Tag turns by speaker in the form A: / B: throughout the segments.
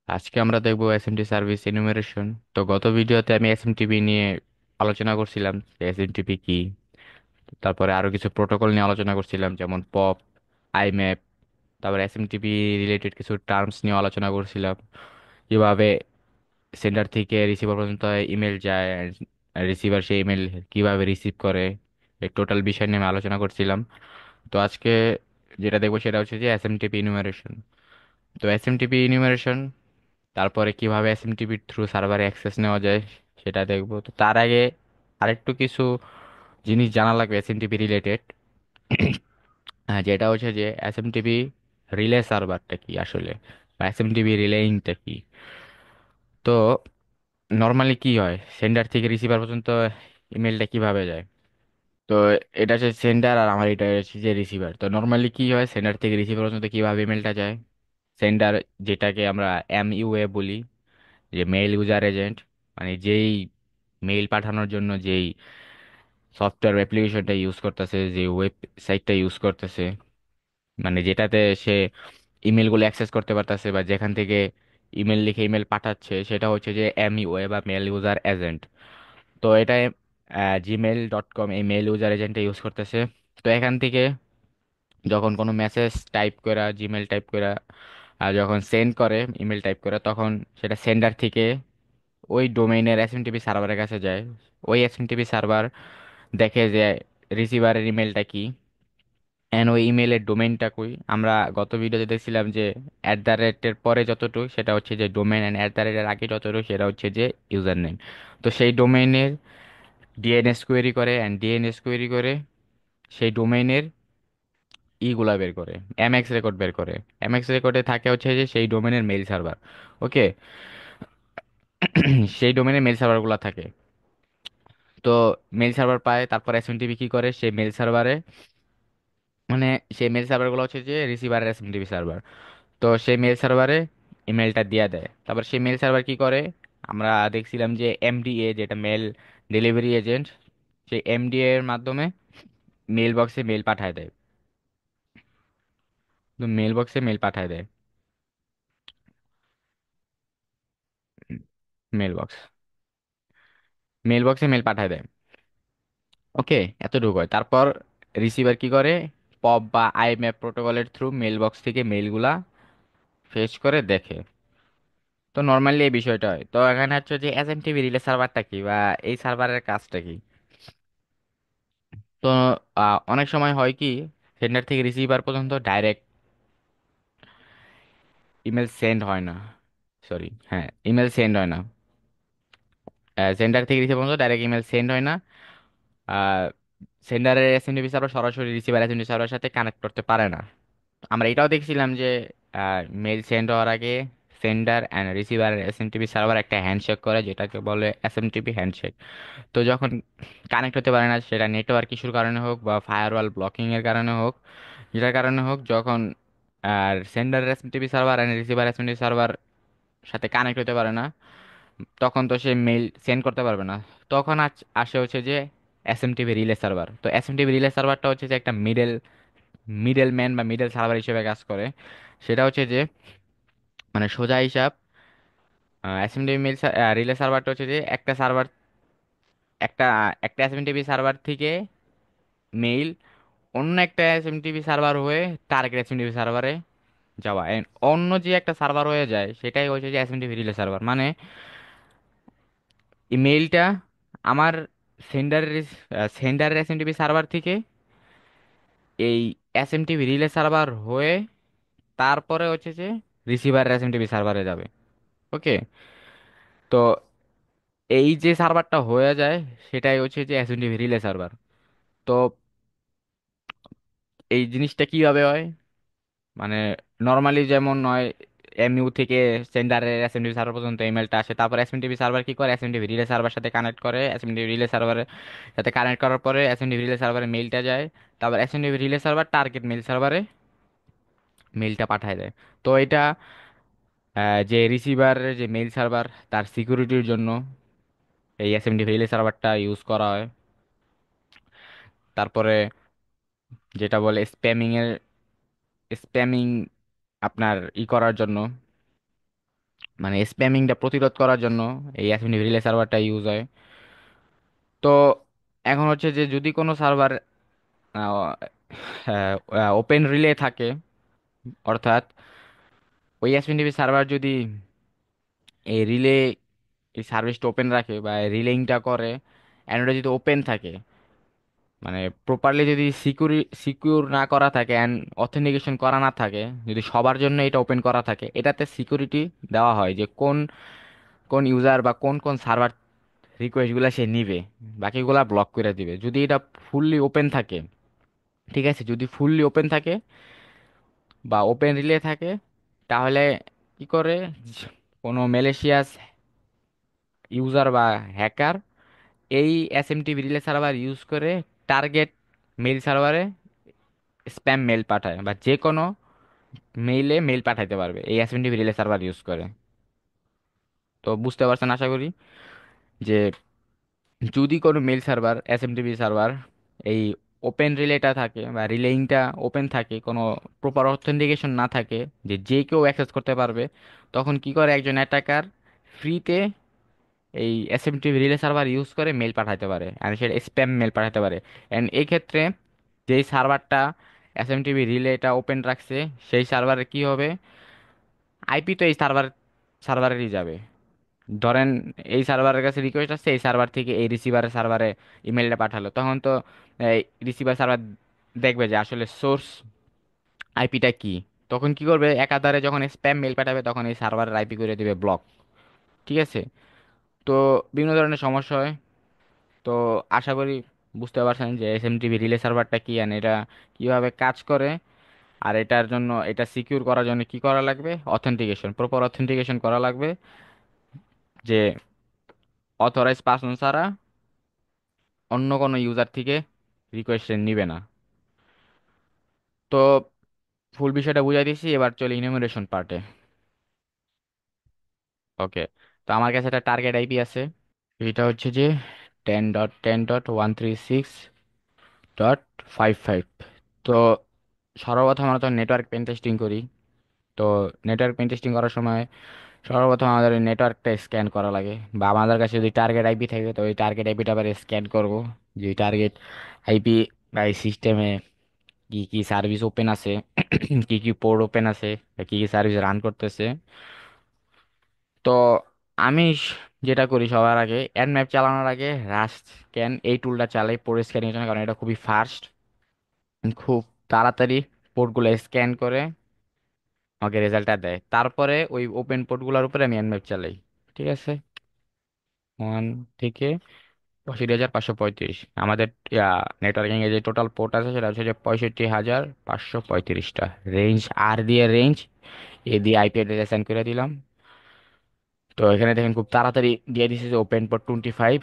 A: আজকে আমরা দেখবো এসএমটি সার্ভিস এনুমেরেশন। তো গত ভিডিওতে আমি এসএমটিপি নিয়ে আলোচনা করছিলাম যে এসএমটিপি কি। তারপরে আরো কিছু প্রোটোকল নিয়ে আলোচনা করছিলাম, যেমন পপ, আইম্যাপ। তারপরে এসএমটিপি রিলেটেড কিছু টার্মস নিয়ে আলোচনা করছিলাম, কিভাবে সেন্ডার থেকে রিসিভার পর্যন্ত ইমেল যায়, রিসিভার সেই ইমেল কিভাবে রিসিভ করে। এই টোটাল বিষয় নিয়ে আমি আলোচনা করছিলাম। তো আজকে যেটা দেখবো সেটা হচ্ছে যে এসএমটিপি ইনুমারেশন। তো এসএমটিপি ইনুমারেশন, তারপরে কিভাবে এসএমটিপির থ্রু সার্ভারে অ্যাক্সেস নেওয়া যায় সেটা দেখবো। তো তার আগে আরেকটু কিছু জিনিস জানা লাগবে এসএমটিপি রিলেটেড। যেটা হচ্ছে যে এসএমটিপি রিলে সার্ভারটা কি আসলে, বা এসএমটিপি রিলেইংটা কি। তো নর্মালি কি হয়, সেন্ডার থেকে রিসিভার পর্যন্ত ইমেলটা কিভাবে যায়। তো এটা হচ্ছে সেন্ডার, আর আমার এটা হচ্ছে যে রিসিভার। তো নর্মালি কি হয়, সেন্ডার থেকে রিসিভার পর্যন্ত কিভাবে ইমেলটা যায়। সেন্ডার, যেটাকে আমরা এমইউএ বলি, যে মেইল ইউজার এজেন্ট, মানে যেই মেইল পাঠানোর জন্য যেই সফটওয়্যার অ্যাপ্লিকেশনটা ইউজ করতেছে, যে ওয়েবসাইটটা ইউজ করতেছে, মানে যেটাতে সে ইমেলগুলো অ্যাক্সেস করতে পারতেছে বা যেখান থেকে ইমেল লিখে ইমেল পাঠাচ্ছে, সেটা হচ্ছে যে এমইউএ বা মেল ইউজার এজেন্ট। তো এটা gmail.com এই মেল ইউজার এজেন্টটা ইউজ করতেছে। তো এখান থেকে যখন কোনো মেসেজ টাইপ করা, জিমেল টাইপ করা, আর যখন সেন্ড করে ইমেল টাইপ করে, তখন সেটা সেন্ডার থেকে ওই ডোমেইনের এসএমটিপি সার্ভারের কাছে যায়। ওই এসএমটিপি সার্ভার দেখে যে রিসিভারের ইমেলটা কি, এন্ড ওই ইমেলের ডোমেইনটা কই। আমরা গত ভিডিওতে দেখছিলাম যে অ্যাট দ্য রেটের পরে যতটুকু সেটা হচ্ছে যে ডোমেইন, অ্যান্ড অ্যাট দ্য রেটের আগে যতটুকু সেটা হচ্ছে যে ইউজার নেম। তো সেই ডোমেইনের ডিএনএস কোয়েরি করে, অ্যান্ড ডিএনএস কোয়েরি করে সেই ডোমেইনের ইগুলা বের করে, এমএক্স রেকর্ড বের করে। এমএক্স রেকর্ডে থাকে হচ্ছে যে সেই ডোমেনের মেইল সার্ভার। ওকে। সেই ডোমেনের মেইল সার্ভারগুলো থাকে। তো মেইল সার্ভার পায়, তারপর এসএমটিপি কি করে, সেই মেইল সার্ভারে, মানে সেই মেইল সার্ভারগুলো হচ্ছে যে রিসিভারের এসএমটিপি সার্ভার। তো সেই মেইল সার্ভারে ইমেলটা দিয়ে দেয়। তারপর সেই মেইল সার্ভার কি করে, আমরা দেখছিলাম যে এমডিএ, যেটা মেল ডেলিভারি এজেন্ট, সেই এমডিএ এর মাধ্যমে মেইল বক্সে মেইল পাঠায় দেয়। তো মেইল বক্সে মেইল পাঠায় দেয়, মেইল বক্স, মেইল বক্সে মেইল পাঠায় দেয়। ওকে, এতটুকু হয়। তারপর রিসিভার কি করে, পপ বা আইম্যাপ প্রোটোকলের থ্রু মেইল বক্স থেকে মেইলগুলা ফেচ করে দেখে। তো নর্মালি এই বিষয়টা হয়। তো এখানে হচ্ছে যে এসএমটিপি রিলে সার্ভারটা কি, বা এই সার্ভারের কাজটা কি। তো অনেক সময় হয় কি, সেন্ডার থেকে রিসিভার পর্যন্ত ডাইরেক্ট ইমেল সেন্ড হয় না। সরি, হ্যাঁ, ইমেল সেন্ড হয় না। সেন্ডার থেকে রিসিভার পর্যন্ত ডাইরেক্ট ইমেল সেন্ড হয় না। সেন্ডারের এসএমটিপি সার্ভার সরাসরি রিসিভার এসএমটিপি সার্ভারের সাথে কানেক্ট করতে পারে না। আমরা এটাও দেখছিলাম যে মেল সেন্ড হওয়ার আগে sender and receiver SMTP server একটা হ্যান্ডশেক করে, যেটাকে বলে এসএমটিপি হ্যান্ডশেক। তো যখন কানেক্ট হতে পারে না, সেটা নেটওয়ার্ক ইস্যুর কারণে হোক বা ফায়ারওয়াল ব্লকিং এর কারণে হোক, যেটার কারণে হোক, যখন আর sender SMTP server and receiver SMTP server সাথে কানেক্ট হতে পারে না, তখন তো সে মেইল সেন্ড করতে পারবে না। তখন আসে হচ্ছে যে এসএমটিপি রিলে সার্ভার। তো এসএমটিপি রিলে সার্ভারটা হচ্ছে যে একটা মিডল ম্যান বা মিডল সার্ভার হিসেবে কাজ করে। সেটা হচ্ছে যে, মানে সোজা হিসাব, এসএমটিপি রিলে সার্ভারটা হচ্ছে যে একটা সার্ভার, একটা একটা এসএমটিপি সার্ভার থেকে মেইল অন্য একটা এসএমটিপি সার্ভার হয়ে টার্গেট এসএমটিপি সার্ভারে যাওয়া, and অন্য যে একটা সার্ভার হয়ে যায় সেটাই হচ্ছে যে এসএমটিপি রিলে সার্ভার। মানে ইমেইলটা আমার সেন্ডারের সেন্ডারের এসএমটিপি সার্ভার থেকে এই এসএমটিপি রিলে সার্ভার হয়ে তারপরে হচ্ছে যে রিসিভার এসএমটিপি সার্ভারে যাবে। ওকে। তো এই যে সার্ভারটা হয়ে যায় সেটাই হচ্ছে যে এসএমটিপি রিলে সার্ভার। তো এই জিনিসটা কিভাবে হয়, মানে নর্মালি যেমন নয়, এমইউ থেকে সেন্ডারের এসএমটিপি সার্ভার পর্যন্ত ইমেলটা আসে, তারপর এসএমটিপি সার্ভার কি করে, এসএমটিপি রিলে সার্ভার সাথে কানেক্ট করে, এসএমটিপি রিলে সার্ভারের সাথে কানেক্ট করার পরে এসএমটিপি রিলে সার্ভারে মেইলটা যায়। তারপর SMTP relay server target mail সার্ভারে মেইলটা পাঠায় দেয়। তো এটা যে রিসিভারের যে মেইল সার্ভার, তার সিকিউরিটির জন্য এই এসএমটিপি রিলে সার্ভারটা ইউজ করা হয়। তারপরে যেটা বলে স্প্যামিং আপনার করার জন্য, মানে স্প্যামিংটা প্রতিরোধ করার জন্য এই এসএমটিপি রিলে সার্ভারটা ইউজ হয়। তো এখন হচ্ছে যে যদি কোনো সার্ভার ওপেন রিলে থাকে, অর্থাৎ ওই এসএমটিপি সার্ভার যদি এই রিলে এই সার্ভিসটা ওপেন রাখে বা রিলেইংটা করে, অ্যান্ড ওটা যদি ওপেন থাকে, মানে প্রপারলি যদি সিকিউর না করা থাকে অ্যান্ড অথেন্টিকেশন করা না থাকে, যদি সবার জন্য এটা ওপেন করা থাকে, এটাতে সিকিউরিটি দেওয়া হয় যে কোন কোন ইউজার বা কোন কোন সার্ভার রিকোয়েস্টগুলো সে নিবে, বাকিগুলা ব্লক করে দিবে যদি এটা ফুললি ওপেন থাকে। ঠিক আছে, যদি ফুললি ওপেন থাকে বা ওপেন রিলে থাকে, তাহলে কি করে, কোনো ম্যালেশিয়াস ইউজার বা হ্যাকার এই এসএমটিপি রিলে সার্ভার ইউজ করে টার্গেট মেইল সার্ভারে স্প্যাম মেল পাঠায় বা যে কোনো মেইলে মেইল পাঠাইতে পারবে এই এসএমটিপি রিলে সার্ভার ইউজ করে। তো বুঝতে পারছেন আশা করি যে যদি কোনো মেইল সার্ভার এসএমটিপি সার্ভার এই ওপেন রিলেটা থাকে বা রিলেইংটা ওপেন থাকে, কোনো প্রপার অথেন্টিকেশন না থাকে যে যে কেউ অ্যাক্সেস করতে পারবে, তখন কি করে একজন অ্যাটাকার ফ্রিতে এই এসএমটিপি রিলে সার্ভার ইউজ করে মেল পাঠাতে পারে, আর সেটা স্প্যাম মেল পাঠাতে পারে। এন্ড এই ক্ষেত্রে যেই সার্ভারটা এসএমটিপি রিলেটা ওপেন রাখছে, সেই সার্ভারে কি হবে, আইপি তো এই সার্ভারেরই যাবে। ধরেন এই সার্ভারের কাছে রিকোয়েস্ট আসছে, এই সার্ভার থেকে এই রিসিভারের সার্ভারে ইমেলটা পাঠালো, তখন তো এই রিসিভার সার্ভার দেখবে যে আসলে সোর্স আইপিটা কি। তখন কি করবে, একাধারে যখন স্প্যাম মেল পাঠাবে তখন এই সার্ভারের আইপি করে দিবে ব্লক। ঠিক আছে। তো বিভিন্ন ধরনের সমস্যা হয়। তো আশা করি বুঝতে পারছেন যে এসএমটিপি রিলে সার্ভারটা কি আর এটা কিভাবে কাজ করে। আর এটার জন্য, এটা সিকিউর করার জন্য কি করা লাগবে, অথেন্টিকেশন, প্রপার অথেন্টিকেশন করা লাগবে, যে অথরাইজ পারসন ছাড়া অন্য কোনো ইউজার থেকে রিকোয়েস্ট নিবে না। তো ফুল বিষয়টা বুঝাই দিছি, এবার চলে ইনুমারেশন পার্টে। ওকে। তো আমার কাছে একটা টার্গেট আইপি আছে, এটা হচ্ছে যে 10.10.136.55। তো সর্বপ্রথম আমরা তো নেটওয়ার্ক পেন টেস্টিং করি। তো নেটওয়ার্ক পেন টেস্টিং করার সময় সর্বপ্রথম আমাদের ওই নেটওয়ার্কটা স্ক্যান করা লাগে, বা আমাদের কাছে যদি টার্গেট আইপি থাকে তো ওই টার্গেট আইপিটা আবার স্ক্যান করব, যে টার্গেট আইপি বা এই সিস্টেমে কি কি সার্ভিস ওপেন আছে, কি কি পোর্ট ওপেন আছে, বা কি কি সার্ভিস রান করতেছে। তো আমি যেটা করি সবার আগে, ম্যাপ চালানোর আগে রাস্ট স্ক্যান এই টুলটা চালাই পোর্ট স্ক্যানিং এর জন্য, কারণ এটা খুবই ফাস্ট, খুব তাড়াতাড়ি পোর্টগুলো স্ক্যান করে আমাকে রেজাল্টটা দেয়। তারপরে ওই ওপেন পোর্টগুলোর উপরে আমি ম্যাপ চালাই। ঠিক আছে। 1 থেকে 62,535 আমাদের নেটওয়ার্কিং এ যে টোটাল পোর্ট আছে সেটা হচ্ছে যে 65,535টা। রেঞ্জ আর দিয়ে রেঞ্জ, এ দিয়ে আইপি অ্যাড্রেস অ্যাসাইন করে দিলাম। তো এখানে দেখেন খুব তাড়াতাড়ি দিয়ে দিছে যে ওপেন পোর্ট 25,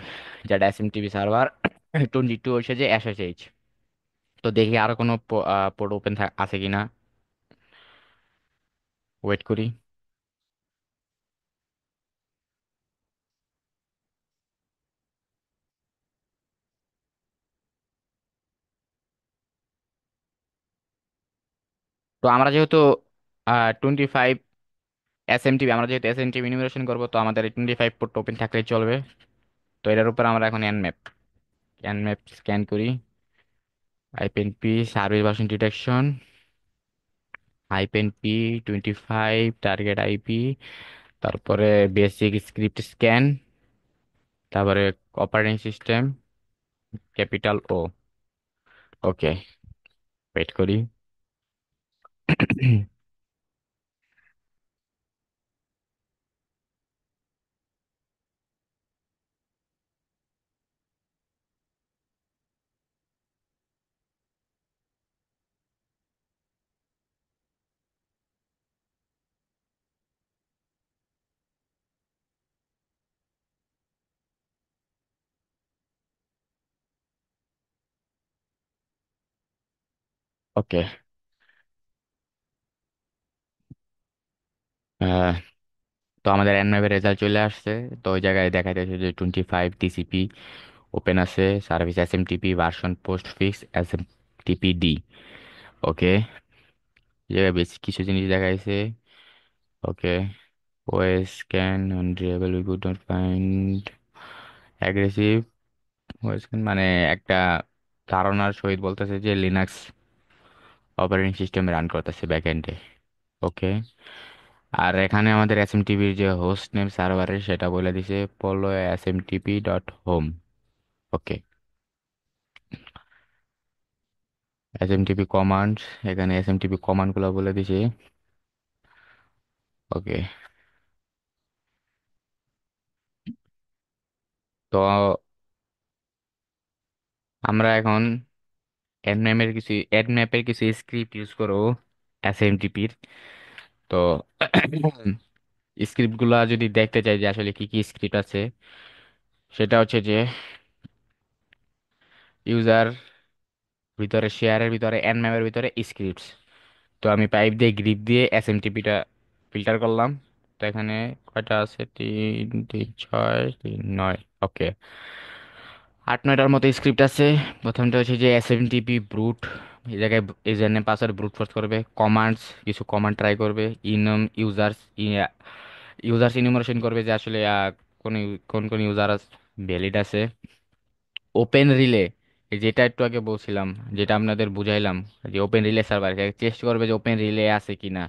A: যেটা এসএমটিপি সার্ভার। 22 হচ্ছে যে এসএসএইচ। তো দেখি আরো কোনো পোর্ট ওপেন আছে কিনা, ওয়েট করি। তো আমরা যেহেতু 25 এসএমটিপি, আমরা যেহেতু এসএমটিপি ইনুমারেশন করবো, তো আমাদের 25 পোর্ট ওপেন থাকলেই চলবে। তো এটার উপর আমরা এখন এনম্যাপ স্ক্যান করি। IPNP service version detection, IPNP 25 target IP, তারপরে বেসিক স্ক্রিপ্ট স্ক্যান, তারপরে operating system capital O. Okay, wait করি। ওকে। তো আমাদের এনম্যাপের রেজাল্ট চলে আসছে। তো ওই জায়গায় দেখা যাচ্ছে যে 25 টিসিপি ওপেন আছে, service SMTP version Postfix SMTP D. Okay, এই জায়গায় বেশ কিছু জিনিস দেখাইছে। Okay, OS can unreliable, we could not find aggressive OS can, মানে একটা ধারণার সহিত বলতেছে যে লিনাক্স অপারেটিং সিস্টেমে রান করতেছে ব্যাকএন্ডে। ওকে। আর এখানে আমাদের এসএমটিপির যে হোস্ট নেম সার্ভারের সেটা বলে দিছে পোলো smtp.home। ওকে। এসএমটিপি কমান্ড, এখানে এসএমটিপি কমান্ড গুলো বলে দিছে। ওকে। তো আমরা এখন এডম্যাপের কিছু স্ক্রিপ্ট ইউজ করবো এসএমটিপির। তো স্ক্রিপ্ট গুলা যদি দেখতে চাই যে আসলে কি কি স্ক্রিপ্ট আছে, সেটা হচ্ছে যে ইউজার ভিতরে, শেয়ারের ভিতরে, এনম্যাপের ভিতরে স্ক্রিপ্টস। তো আমি পাইপ দিয়ে গ্রিপ দিয়ে এসএমটিপিটা ফিল্টার করলাম। তো এখানে কয়টা আছে? 3 3 6 3 9। ওকে। 8 9টার মতো স্ক্রিপ্ট আছে। প্রথমটা হচ্ছে যে এসএমটিপি ব্রুট। এই জায়গায় user name password brute force করবে। কমান্ডস, কিছু কমান্ড ট্রাই করবে। ইনম ইউজার্স, ইউজার্স ইনুমারেশন করবে যে আসলে কোন কোন কোন ইউজার ভ্যালিড আছে। ওপেন রিলে, যেটা একটু আগে বলছিলাম, যেটা আপনাদের বুঝাইলাম, যে ওপেন রিলে সার্ভার চেষ্টা করবে যে ওপেন রিলে আছে কিনা।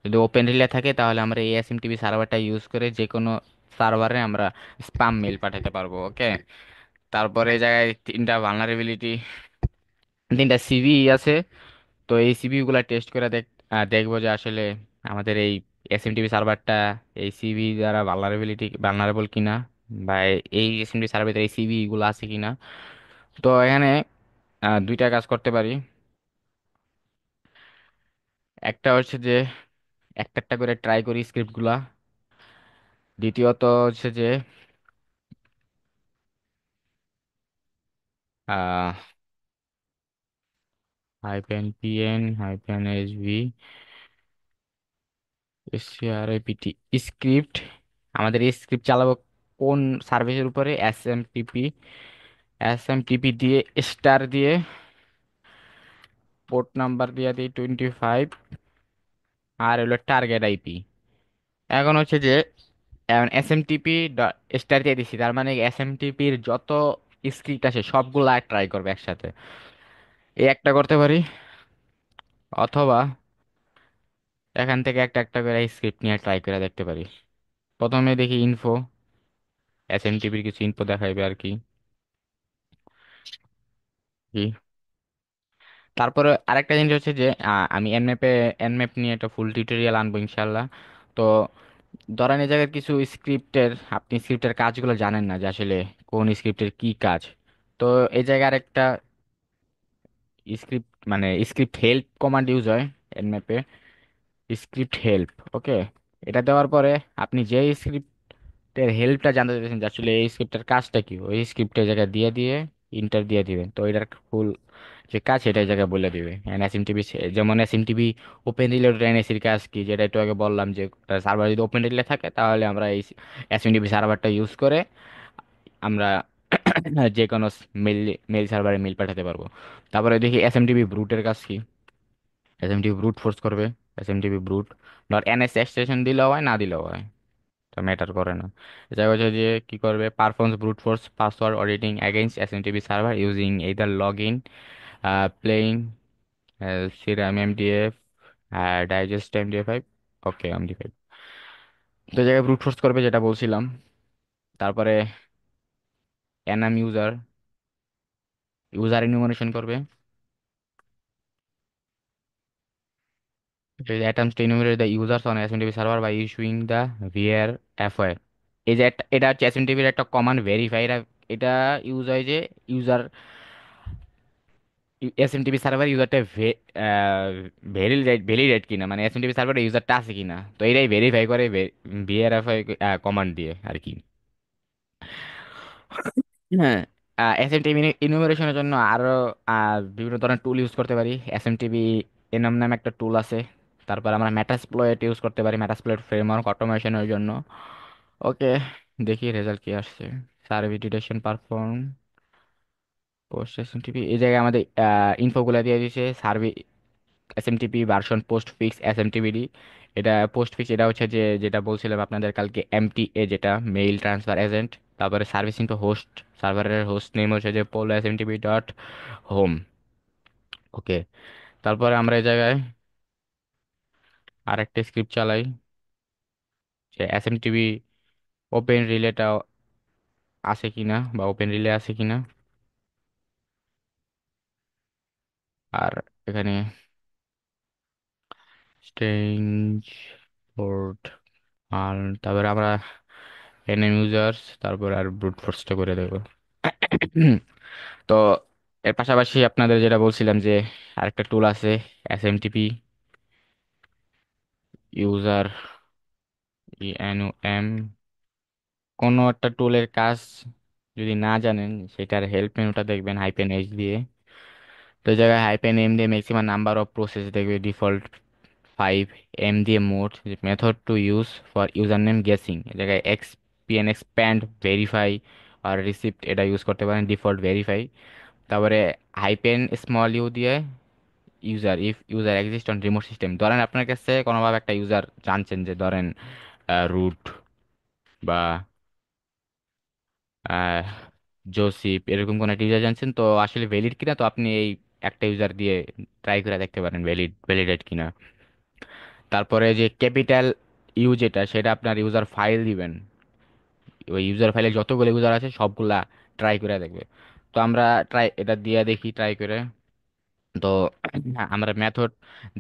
A: যদি ওপেন রিলে থাকে তাহলে আমরা এই এসএমটিপি সার্ভারটা ইউজ করে যে কোনো সার্ভারে আমরা স্পাম মেল পাঠাতে পারবো। ওকে। তারপরে এই জায়গায় তিনটা ভালনারেবিলিটি, তিনটা সিভি আছে। তো এই সিভি গুলা টেস্ট করে দেখবো যে আসলে আমাদের এই এসএমটিপি সার্ভারটা এই সিভি দ্বারা ভালনারেবল কিনা, বা এই এসএমটিপি সার্ভারে এই সিভি গুলো আছে কিনা। তো এখানে দুইটা কাজ করতে পারি। একটা হচ্ছে যে একটা একটা করে ট্রাই করি স্ক্রিপ্ট গুলা। দ্বিতীয়ত হচ্ছে যে আহ -pn -sv straipt স্ক্রিপ্ট, আমাদের এই স্ক্রিপ্ট চালাবো কোন সার্ভিসের উপরে? এসএমটিপি দিয়ে, স্টার দিয়ে, পোর্ট নাম্বার দিয়ে দিই 25, আর হলো টার্গেট আইপি। এখন হচ্ছে যে এসএমটিপি স্টার দিয়ে দিছি, তার মানে এসএমটিপির যত স্ক্রিপ্ট আছে সবগুলা ট্রাই করবে একসাথে। এই একটা করতে পারি, অথবা এখান থেকে একটা একটা করে স্ক্রিপ্ট নিয়ে ট্রাই করে দেখতে পারি। প্রথমে দেখি ইনফো, এসএমটিপির কিছু ইনফো দেখাইবে আর কি। কি তারপরে আরেকটা জিনিস হচ্ছে যে আমি এনম্যাপ নিয়ে একটা ফুল টিউটোরিয়াল আনবো ইনশাল্লাহ। তো ধরেন এই জায়গায় কিছু স্ক্রিপ্টের, আপনি স্ক্রিপ্টের কাজগুলো জানেন না যে আসলে কোন স্ক্রিপ্টের কি কাজ। তো এই জায়গায় আরেকটা স্ক্রিপ্ট, মানে স্ক্রিপ্ট হেল্প কমান্ড ইউজ হয় এনম্যাপে, স্ক্রিপ্ট হেল্প। ওকে। এটা দেওয়ার পরে আপনি যে স্ক্রিপ্টের হেল্পটা জানতে চাইছেন যে আসলে এই স্ক্রিপ্টের কাজটা কি, ওই স্ক্রিপ্টের জায়গায় দিয়ে দিয়ে ইন্টার দিয়ে দিবেন। তো এটার ফুল যে কাজ সেটা এই জায়গায় বলে দিবে। এসএমটিপি, যেমন এসএমটিপি ওপেন রিলেটেড এনএসির কাজ কি, যেটা একটু আগে বললাম যে সার্ভার যদি ওপেন রিলে থাকে তাহলে আমরা এই এসএমটিপি সার্ভারটা ইউজ করে আমরা যে কোনো মেল মেল সার্ভারে মেল পাঠাতে পারবো। তারপরে দেখি এসএমটিপি ব্রুটের কাজ কি। এসএমটিপি ব্রুট ফোর্স করবে। এসএমটিপি ব্রুট ধর এনএস এক্সটেনশন দিলেও হয়, না দিলেও হয়, এটা ম্যাটার করে না। এটা হচ্ছে যে কি করবে, performs brute force password auditing against SMTP server using either log in, plain, CRAM MDF, digest MDF 5। Okay, MD 5। তো এই জায়গায় ব্রুট ফোর্স করবে যেটা বলছিলাম। তারপরে এনাম ইউজার, ইউজার ইনুমারেশন করবে। It attempts to enumerate the users on SMTP server by issuing the var FOI। এই যে এটা হচ্ছে এসএমটিপির একটা কমান্ড ভেরিফাই। এটা এটা ইউজ হয় যে ইউজার, এসএমটিপি সার্ভার ইউজারটা ভ্যালিডেট কিনা, মানে এসএমটিপি সার্ভারে ইউজারটা আছে কিনা। তো এটাই ভেরিফাই করে ভিআরএফআই কমান্ড দিয়ে আর কি। হ্যাঁ। এসএমটিপি ইনুমারেশনের জন্য আরো বিভিন্ন ধরনের টুল ইউজ করতে পারি। এসএমটিপি এনম নামে একটা টুল আছে। তারপর আমরা ম্যাটাসপ্লয়েট ইউজ করতে পারি, ম্যাটাসপ্লয়েট ফ্রেমওয়ার্ক অটোমেশনের জন্য। ওকে, দেখি রেজাল্ট কি আসছে। Service detection perform, post SMTP, এই জায়গায় আমাদের ইনফোগুলো দিয়ে দিয়েছে। Service SMTP version Postfix SMTPD. এটা পোস্ট ফিক্স, এটা হচ্ছে যে যেটা বলছিলাম আপনাদের কালকে, এমটিএ, যেটা মেইল ট্রান্সফার এজেন্ট। তারপরে সার্ভিসিং টু হোস্ট, সার্ভারের হোস্ট নেম হচ্ছে যে পোলো এসএমটিপি ডট হোম। ওকে। তারপরে আমরা এই জায়গায় আরেকটা স্ক্রিপ্ট চালাই, যে এসএমটিপি ওপেন রিলেটা আছে কিনা, বা ওপেন রিলে আছে কিনা। আর এখানে স্ট্রেঞ্জ পোর্ট, আর তারপরে আমরা এনএম ইউজার্স, তারপর আর ব্রুট ফোর্সটা করে দেবো। তো এর পাশাপাশি আপনাদের যেটা বলছিলাম যে আরেকটা টুল আছে, এসএমটিপি ইউজার, ইএনওএম। কোনো একটা টুলের কাজ যদি না জানেন, সেটার হেল্প মেনুটা দেখবেন হাইপেন এইচ দিয়ে। তো এই জায়গায় হাইপেন এম দিয়ে ম্যাক্সিমাম নাম্বার অফ প্রসেস দেখবে ডিফল্ট 5, এম দিয়ে mode, method to use for user name guessing, এই জায়গায় এক্সপিএন এক্সপ্যান্ড ভেরিফাই আর রিসিপ্ট এটা ইউজ করতে পারেন, ডিফল্ট ভেরিফাই। তারপরে হাইপেন স্মল ইউ দিয়ে user, if user exist on remote system, ধরেন আপনার কাছে কোনোভাবে একটা ইউজার জানছেন, যে ধরেন রুট বা আহ, জোসিপ, এরকম কোন একটা ইউজার জানছেন, তো আসলে ভ্যালিড কিনা, তো আপনি এই একটা ইউজার দিয়ে ট্রাই করে দেখতে পারেন ভ্যালিডেট কিনা। তারপরে যে ক্যাপিটাল ইউ যেটা, সেটা আপনার ইউজার ফাইল দিবেন, ওই ইউজার ফাইলে যতগুলো ইউজার আছে সবগুলা ট্রাই করে দেখবে। তো আমরা ট্রাই এটা দিয়ে দেখি ট্রাই করে। তো আমরা মেথড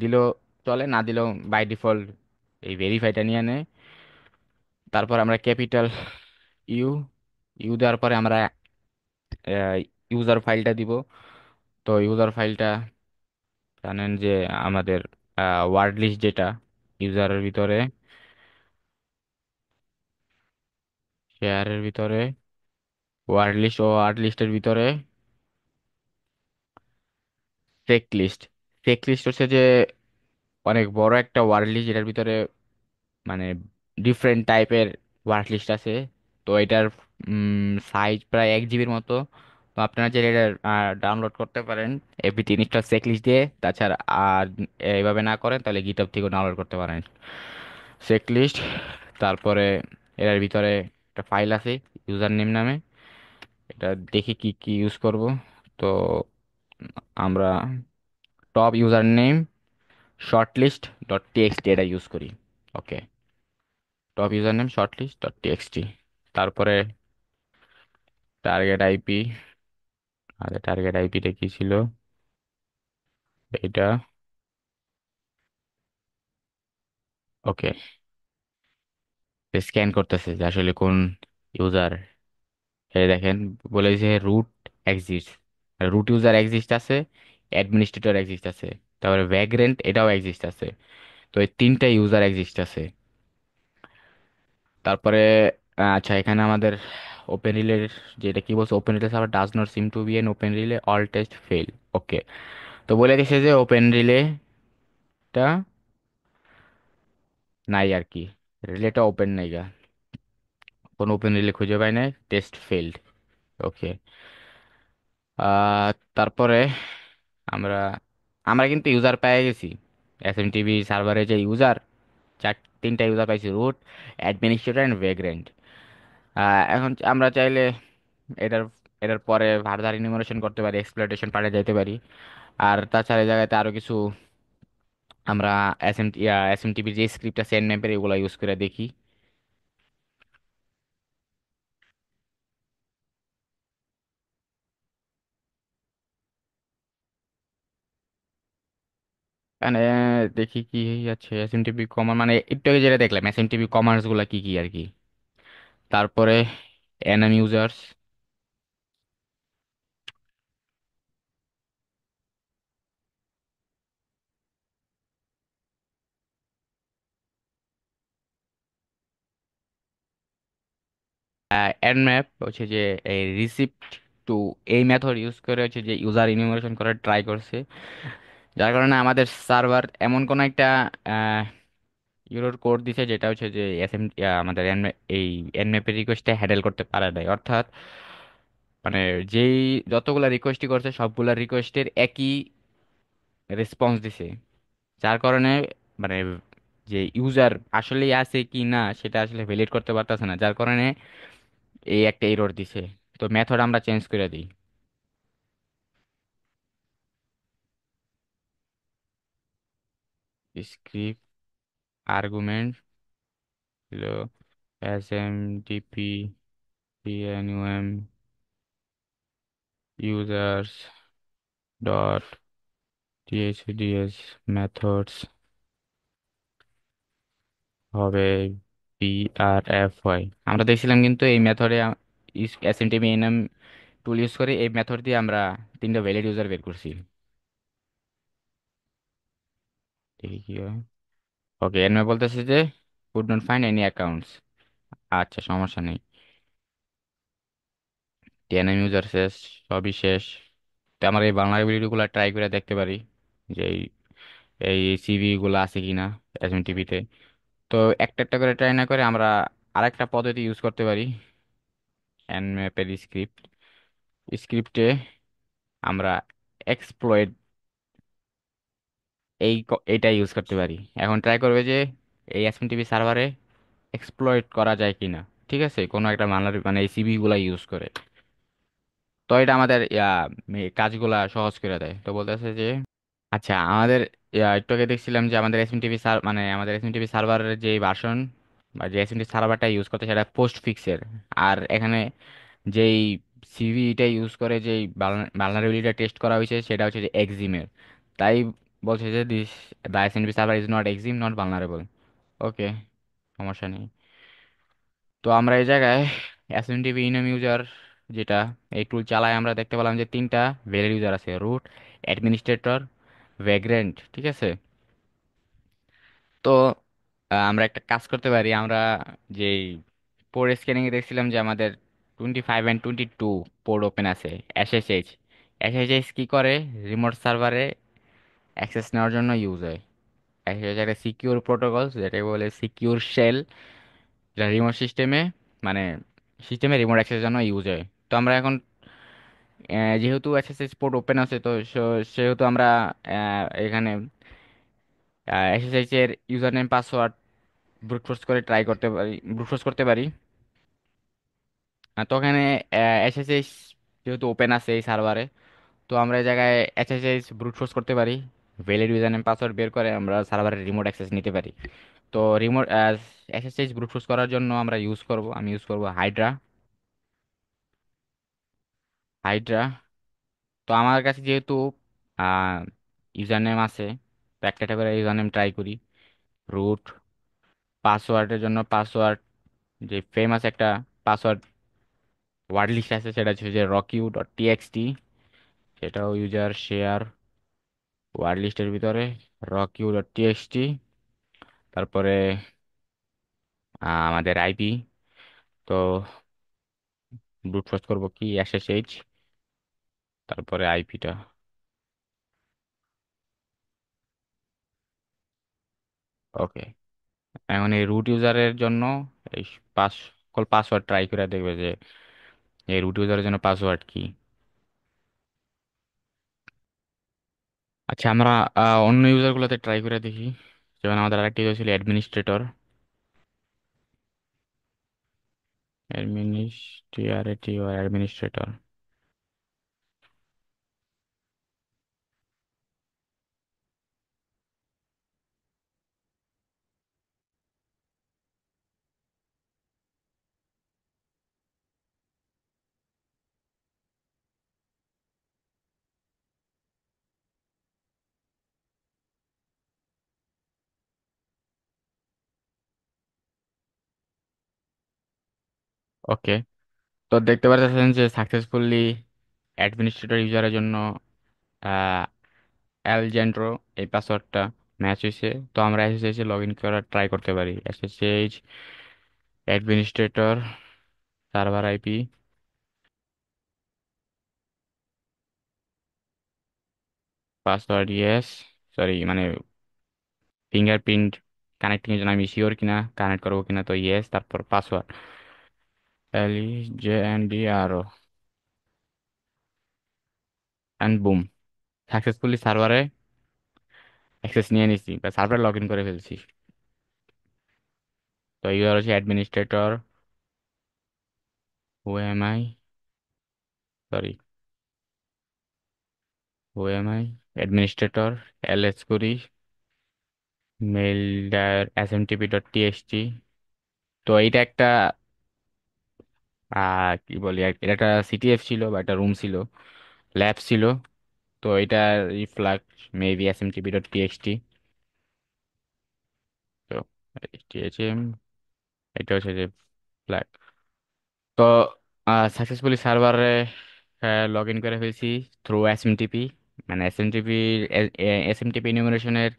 A: দিলেও চলে, না দিলেও বাই ডিফল্ট এই ভেরিফাইটা নিয়ে নেয়। তারপর আমরা ক্যাপিটাল ইউ, ইউ দেওয়ার পরে আমরা ইউজার ফাইলটা দিব। তো ইউজার ফাইলটা জানেন যে আমাদের ওয়ার্ড লিস্ট যেটা ইউজারের ভিতরে, শেয়ারের ভিতরে ওয়ার্ড লিস্ট, ও ওয়ার্ড লিস্টের ভিতরে চেক লিস্ট। চেক লিস্ট হচ্ছে যে অনেক বড় একটা ওয়ার্ড লিস্ট, যেটার ভিতরে মানে ডিফারেন্ট টাইপের ওয়ার্ড লিস্ট আছে। তো এটার সাইজ প্রায় 1 জিবির মতো। তো আপনারা চাইলে এটা ডাউনলোড করতে পারেন এমপি 3 চেক লিস্ট দিয়ে। তাছাড়া আর এইভাবে না করেন তাহলে গিটহাব থেকেও ডাউনলোড করতে পারেন চেক লিস্ট। তারপরে এটার ভিতরে একটা ফাইল আছে ইউজার নেম নামে, এটা দেখি কি কি ইউজ করব। তো আমরা top user name shortlist dot TXT এটা ইউজ করি। Okay, top user name shortlist dot TXT. তারপরে টার্গেট আইপি, আর টার্গেট আইপিটা কি ছিল, এটা। ওকে, স্ক্যান করতেছে যে আসলে কোন ইউজার। এই দেখেন, বলে যে root exist, root user exist আছে, অ্যাডমিনিস্ট্রেটর এক্সিস্ট আছে, তারপরে ভ্যাগ্রেন্ট এটাও এক্সিস্ট আছে। তো এই তিনটা ইউজার এক্সিস্ট আছে। তারপরে আচ্ছা, এখানে আমাদের ওপেন রিলের যেটা কি বলছে, open relay server does not seem to be an open relay, all test fail. Okay, তো বলে দিছে যে ওপেন রিলেটা নাই আর কি, রিলেটা ওপেন নাই গা, কোনো ওপেন রিলে খুঁজে পাই নাই, টেস্ট ফেলড। ওকে। তারপরে আমরা আমরা কিন্তু ইউজার পেয়ে গেছি, এসএমটিভি সার্ভারে যে ইউজার, চার তিনটা ইউজার পাইছি, রুট, অ্যাডমিনিস্ট্রেটর অ্যান্ড ভেগ্রেন্ট। এখন আমরা চাইলে এটার এটার পরে ফার্দার ইনিমোরেশন করতে পারি, এক্সপ্লয়টেশন পারে যেতে পারি। আর তাছাড়া এই জায়গাতে আরো কিছু আমরা এসএমটিভির যে স্ক্রিপ্ট আছে এন ম্যাপের, এগুলো ইউজ করে দেখি। মানে দেখি কি আছে এসএমটিপি কমান্ড, মানে একটু আগে যেটা দেখলাম এসএমটিপি কমান্ডস গুলা কি কি আর কি। তারপরে এনএম ইউজার্স, এনম্যাপ হচ্ছে যে এই রিসিপ্ট টু, এই মেথড ইউজ করে হচ্ছে যে ইউজার ইনিমোরেশন করার ট্রাই করছে। যার কারণে আমাদের সার্ভার এমন কোন একটা ইউরোর কোড দিছে, যেটা হচ্ছে যে আমাদের এই এনম্যাপের রিকোয়েস্টটা হ্যান্ডেল করতে পারে নাই। অর্থাৎ মানে যেই যতগুলা রিকোয়েস্টই করছে সবগুলা রিকোয়েস্টের একই রেসপন্স দিছে। যার কারণে মানে যে ইউজার আসলেই আছে কি না সেটা আসলে ভ্যালিড করতে পারতেছে না, যার কারণে এই একটা এরর দিছে। তো মেথড আমরা চেঞ্জ করে দিই। স্ক্রিপ্ট আর্গুমেন্ট হলো এসএমটিপি পিএনইউএম ইউজার্স ডট টিএইচডিএস মেথডস হবে পিআরএফ হয়। আমরা দেখছিলাম কিন্তু এই মেথডে এসএমটিপি এনএম টুল ইউজ করে এই মেথড দিয়ে আমরা তিনটা ভ্যালিড ইউজার বের করছি। দেখি কি হয়। ওকে, এর মানে বলতেছে যে could not find any accounts. আচ্ছা, সমস্যা নেই। টিএনএম ইউজার শেষ, সবই শেষ। তো আমরা এই বাংলা ভিডিওগুলো ট্রাই করে দেখতে পারি যে এই এই সিভি গুলো আছে কিনা এসএমটিপিতে। তো একটা একটা করে ট্রাই না করে আমরা আরেকটা পদ্ধতি ইউজ করতে পারি, এনম্যাপের স্ক্রিপ্টে আমরা এক্সপ্লয়েট এইটা ইউজ করতে পারি। এখন ট্রাই করবে যে এই এসএমটিপি সার্ভারে এক্সপ্লয়েট করা যায় কিনা, ঠিক আছে, কোনো একটা মানার মানে এই সিভি গুলা ইউজ করে। তো এটা আমাদের কাজগুলা সহজ করে দেয়। তো বলতেছে যে আচ্ছা, আমাদের একটু আগে দেখছিলাম যে আমাদের এসএমটিপি মানে আমাদের এসএমটিপি সার্ভারের যে ভার্সন বা যে এসএমটিপি সার্ভারটা ইউজ করতে সেটা পোস্ট ফিক্সের। আর এখানে যেই সিভিটা ইউজ করে যেই ভালনারেবিলিটিটা টেস্ট করা হয়েছে সেটা হচ্ছে যে এক্সিমের। তাই বলছে যে this the SMTP server is not Exim not vulnerable. Okay, সমস্যা নেই। তো আমরা এই জায়গায় এসএমটিপি ইনম ইউজার যেটা এই টুল চালায় আমরা দেখতে পেলাম যে তিনটা ভ্যালিড ইউজার আছে, রুট, অ্যাডমিনিস্ট্রেটর, ভ্যাগ্রেন্ট, ঠিক আছে। তো আমরা একটা কাজ করতে পারি। আমরা যেই পোর্ট স্ক্যানিং এ দেখছিলাম যে আমাদের 25 and 22 পোর্ট ওপেন আছে। এসএসএইচ এসএসএইচ কি করে, রিমোট সার্ভারে অ্যাক্সেস নেওয়ার জন্য ইউজ হয়। এসএসএইচ একটা সিকিউর প্রোটোকল, যেটাকে বলে সিকিউর শেল, যেটা রিমোট সিস্টেমে মানে সিস্টেমে রিমোট অ্যাক্সেসের জন্য ইউজ হয়। তো আমরা এখন যেহেতু এসএসএইচ পোর্ট ওপেন আছে, তো সেহেতু আমরা এখানে এসএসএইচ এর user name password brute force করে ট্রাই করতে পারি, ব্রুট ফোর্স করতে পারি। তো ওখানে এসএসএইচ যেহেতু ওপেন আছে এই সার্ভারে, তো আমরা এই জায়গায় এসএসএইচ ব্রুট ফোর্স করতে পারি। ভ্যালিড ইউজার নেম পাসওয়ার্ড বের করে আমরা সার্ভারের রিমোট অ্যাক্সেস নিতে পারি। তো রিমোট এসএসএইচ ব্রুট ফোর্স করার জন্য আমি ইউজ করব হাইড্রা। হাইড্রা তো আমার কাছে যেহেতু ইউজার নেম আছে, তো একটা একটা করে ইউজার নেম ট্রাই করি। রুট, পাসওয়ার্ডের জন্য পাসওয়ার্ড যে ফেমাস একটা পাসওয়ার্ড ওয়ার্ড লিস্ট আছে, সেটা হচ্ছে যে rockyu.txt। সেটাও ইউজার শেয়ার ওয়ার্ড লিস্টের ভিতরে rockyu.txt। তারপরে আমাদের আইপি, তো ব্রুট ফোর্স করবো কি এসএসএইচ, তারপরে আইপিটা। ওকে, এখন এই রুট ইউজারের জন্য এই পাস সকল পাসওয়ার্ড ট্রাই করে দেখবে যে এই রুট ইউজারের জন্য পাসওয়ার্ড কি। আচ্ছা, আমরা অন্য ইউজারগুলোতে ট্রাই করে দেখি। যেমন আমাদের আরেকটি ইউজার ছিল অ্যাডমিনিস্ট্রেটর। অ্যাডমিনিস্ট্রেটর। ওকে, তো দেখতে পাচ্ছেন যে সাকসেসফুলি অ্যাডমিনিস্ট্রেটর ইউজারের জন্য অ্যালজেন্ড্রো এই পাসওয়ার্ডটা ম্যাচ হয়েছে। তো আমরা এসএসএইচ লগ ইন করার ট্রাই করতে পারি। SSH administrator server IP password yes, sorry মানে ফিঙ্গারপ্রিন্ট কানেক্টিং এর জন্য আমি শিওর কিনা, কানেক্ট করবো কিনা, তো ইয়েস, তারপর password LEJNDRO and broom, successfully সার্ভারে অ্যাক্সেস নিয়ে নিছি বা সার্ভার লগ ইন করে ফেলছি। তো ইউজার হচ্ছে administrator, who am I, sorry, who am I, administrator, LS করি, মেল এসএমটিপি ডট টিএক্সটি। তো এইটা একটা কি বলি এটা একটা সিটিএফ ছিল বা একটা রুম ছিল, ল্যাব ছিল। তো এটা reflux maybe SMTP dot TXT. তো টিএচএম, এটা হচ্ছে যে ফ্ল্যাগ। তো সাকসেসফুলি সার্ভারে লগ ইন করে ফেলছি থ্রু এসএমটিপি। মানে এসএমটিপি ইনুমারেশনের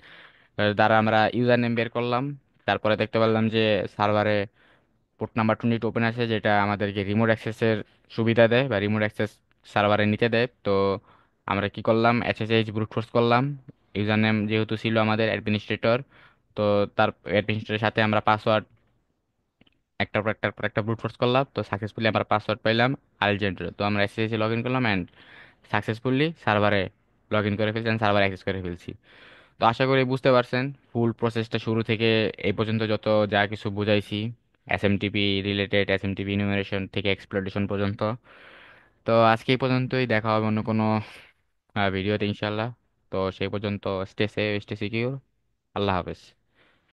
A: দ্বারা আমরা ইউজার নেম বের করলাম। তারপরে দেখতে পেলাম যে সার্ভারে পোর্ট নাম্বার 22 ওপেন আছে, যেটা আমাদেরকে রিমোট অ্যাক্সেসের সুবিধা দেয় বা রিমোট অ্যাক্সেস সার্ভারে নিতে দেয়। তো আমরা কি করলাম, এসএসএইচ ব্রুট ফোর্স করলাম। ইউজার নেম যেহেতু ছিল আমাদের অ্যাডমিনিস্ট্রেটর, তো তার অ্যাডমিনিস্ট্রেটরের সাথে আমরা পাসওয়ার্ড একটার পর একটা ব্রুট ফোর্স করলাম। তো সাকসেসফুলি আমরা পাসওয়ার্ড পাইলাম আর্জেন্টের। তো আমরা এসএসএইচ লগ ইন করলাম অ্যান্ড সাকসেসফুলি সার্ভারে লগ ইন করে ফেলছি, সার্ভার অ্যাক্সেস করে ফেলছি। তো আশা করি বুঝতে পারছেন ফুল প্রসেসটা শুরু থেকে এই পর্যন্ত যত যা কিছু বুঝাইছি, এসএমটিপি রিলেটেড, এসএমটিপি ইনুমারেশন থেকে এক্সপ্লয়টেশন পর্যন্ত। তো আজকে এই পর্যন্তই, দেখা হবে অন্য কোনো ভিডিওতে ইনশাল্লাহ। তো সেই পর্যন্ত স্টে সেফ, স্টে সিকিউর। আল্লাহ হাফেজ।